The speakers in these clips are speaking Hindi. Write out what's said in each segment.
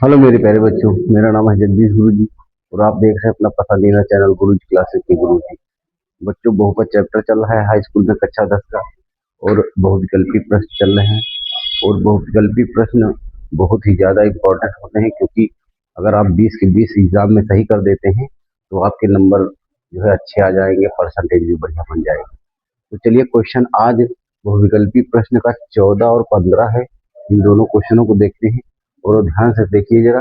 हेलो मेरे प्यारे बच्चों, मेरा नाम है जगदीश गुरु जी और आप देख रहे हैं अपना पसंदीदा चैनल गुरु जी क्लासेस के गुरु जी। बच्चों, बहुपद चैप्टर चल रहा है हाई स्कूल में कक्षा 10 का और बहुविकल्पी प्रश्न चल रहे हैं। और बहुविकल्पी प्रश्न बहुत ही ज़्यादा इम्पोर्टेंट होते हैं, क्योंकि अगर आप 20 के 20 एग्जाम में सही कर देते हैं तो आपके नंबर जो है अच्छे आ जाएंगे, परसेंटेज भी बढ़िया बन जाएगा। तो चलिए, क्वेश्चन आज बहुविकल्पी प्रश्न का 14 और 15 है। इन दोनों क्वेश्चनों को देखते हैं और ध्यान से देखिए जरा।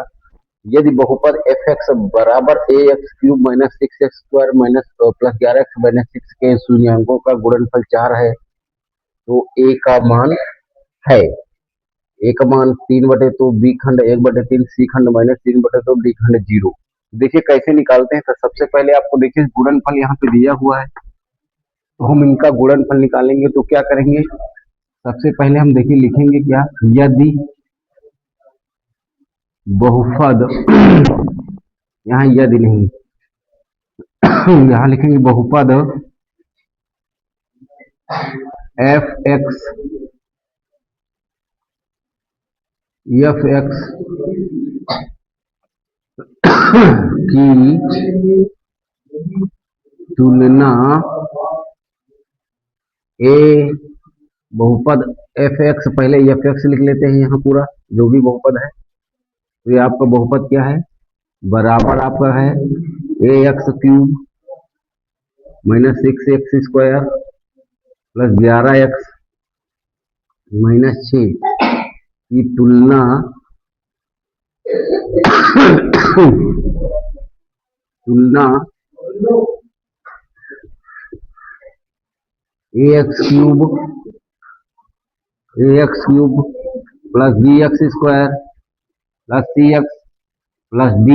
यदि बहुपद एफ एक्स बराबर A X cube minus 6x² minus plus 11x minus 6 के शून्यंकों का गुणनफल 4 है, तो ए का मान है। ए का मान 3/2, बी खंड 1/3, सी खंड माइनस 3/2, डी खंड 0। देखिए कैसे निकालते हैं। तो सबसे पहले आपको देखिए गुणनफल यहाँ पे दिया हुआ है, तो हम इनका गुणनफल निकालेंगे। तो क्या करेंगे, सबसे पहले हम देखिए लिखेंगे क्या, यदि बहुपद यहाँ यदि नहीं यहाँ लिखेंगे बहुपद एफ एक्स एफ एक्स की तुलना ए बहुपद एफ एक्स, पहले एफ एक्स लिख लेते हैं यहाँ पूरा जो भी बहुपद है। तो ये आपका बहुपद क्या है, बराबर आपका है A X cube minus 6x² plus 11x minus 6 की तुलना तुलना A X cube plus bx² plus cx plus d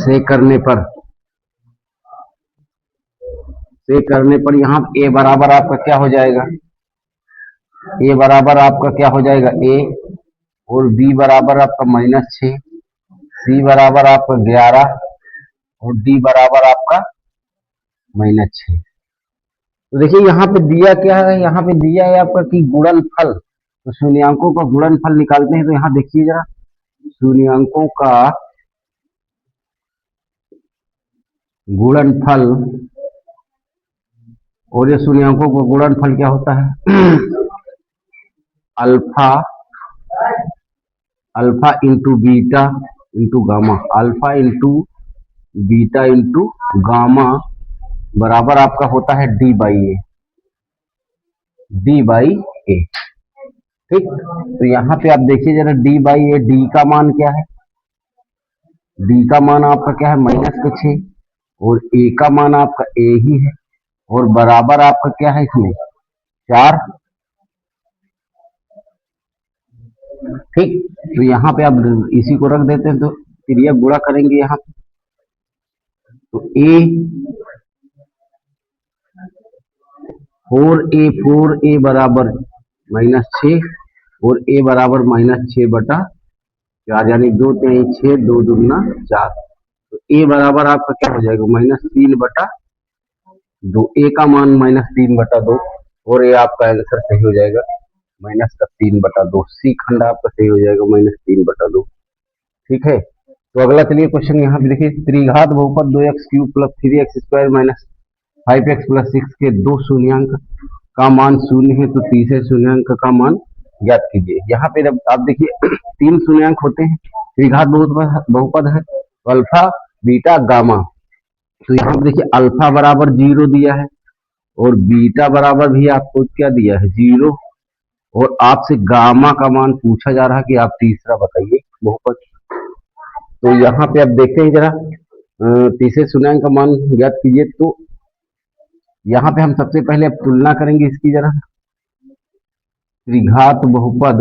से करने पर यहाँ a बराबर आपका क्या हो जाएगा, a बराबर आपका क्या हो जाएगा a, और b बराबर आपका -6, c बराबर आपका 11 और d बराबर आपका -6। तो देखिए यहाँ पे दिया क्या है, यहाँ पे दिया है आपका कि गुणनफल। तो शून्यंकों का गुणनफल निकालते हैं। तो यहाँ देखिए जरा, शून्यंकों का गुणनफल, और ये शून्यंकों का गुणनफल क्या होता है alpha alpha into beta into gamma, alpha into beta into gamma बराबर आपका होता है डी बाई ए। ठीक, तो यहाँ पे आप देखिए जरा डी/ए, डी का मान क्या है, डी का मान आपका क्या है -6, और ए का मान आपका ए ही है, और बराबर आपका क्या है इसमें 4। ठीक, तो यहाँ पे आप इसी को रख देते हैं, तो फिर ये गुणा करेंगे यहाँ पे। तो ए 4a बराबर -6 और a बराबर -6/4, यानी 2 3 6, 2 दूना 4। तो a बराबर आपका क्या हो जाएगा -3/2, a का मान -3/2, और ये आपका आंसर सही हो जाएगा -3/2। सी खंड आपका सही हो जाएगा -3/2। ठीक है, तो अगला चलिए क्वेश्चन यहाँ पे देखिए, त्रिघात बहुपद 2x cube plus 3x² minus 5x plus 6 के दो शून्यंक का मान 0 है, तो तीसरे शून्यंक का मान ज्ञात कीजिए। यहाँ पे जब आप देखिए 3 शून्यंक होते हैं, त्रिघात बहुपद है, तो अल्फा बीटा गामा। तो यहाँ पे देखिए अल्फा बराबर 0 दिया है और बीटा बराबर भी आपको क्या दिया है 0, और आपसे गामा का मान पूछा जा रहा है कि आप तीसरा बताइए बहुपद। तो यहाँ पे आप देखते हैं जरा, तीसरे शून्यंक का मान ज्ञात कीजिए। तो यहाँ पे हम सबसे पहले अब तुलना करेंगे इसकी जरा, त्रिघात बहुपद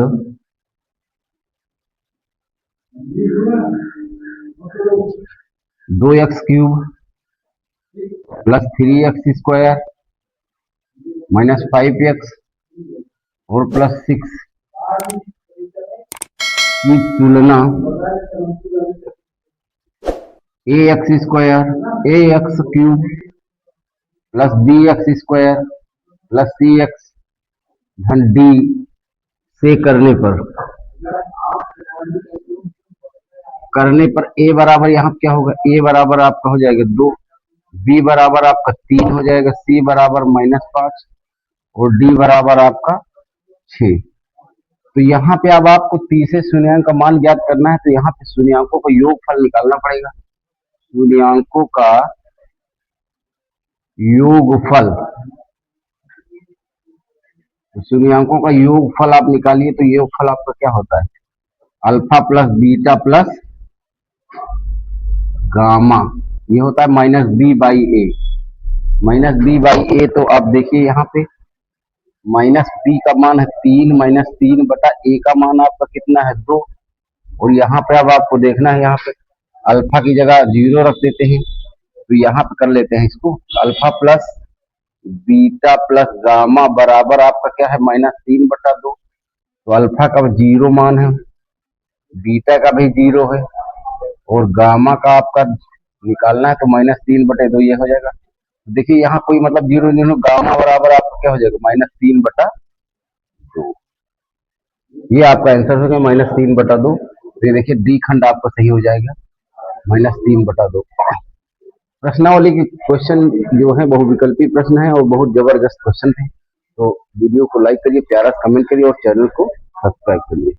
2x cube plus 3x² minus 5x और प्लस 6 की तुलना ax cube plus bx² plus cx धन d से करने पर करने पर ए बराबर यहाँ क्या होगा, ए बराबर आपका हो जाएगा 2, बी बराबर आपका 3 हो जाएगा, सी बराबर -5 और डी बराबर आपका 6। तो यहाँ पे अब आपको तीसरे शून्यंक का मान ज्ञात करना है, तो यहाँ पे शून्यंकों का योगफल निकालना पड़ेगा। शून्यंकों का योगफल, शून्यंकों का योगफल आप निकालिए, तो योगफल आपका क्या होता है, alpha plus beta plus gamma, ये होता है -b/a। -b/a, तो आप देखिए यहाँ पे -b का मान है 3, -3/a का मान आपका कितना है 2। और यहाँ पे अब आपको देखना है, यहाँ पे अल्फा की जगह 0 रख देते हैं, तो यहाँ पे कर लेते हैं इसको, alpha plus beta plus gamma बराबर आपका क्या है -3/2। तो अल्फा का 0 मान है, बीटा का भी 0 है और गामा का आपका निकालना है, तो -3/2 ये हो जाएगा। देखिए यहाँ कोई मतलब 0 नहीं हो, गामा बराबर आपका क्या हो जाएगा -3/2। ये आपका आंसर हो गया -3/2। तो ये देखिए डी खंड आपका सही हो जाएगा -3/2। प्रश्नावली के क्वेश्चन जो है बहुविकल्पी प्रश्न है और बहुत जबरदस्त क्वेश्चन है। तो वीडियो को लाइक करिए, प्यारा कमेंट करिए और चैनल को सब्सक्राइब करिए।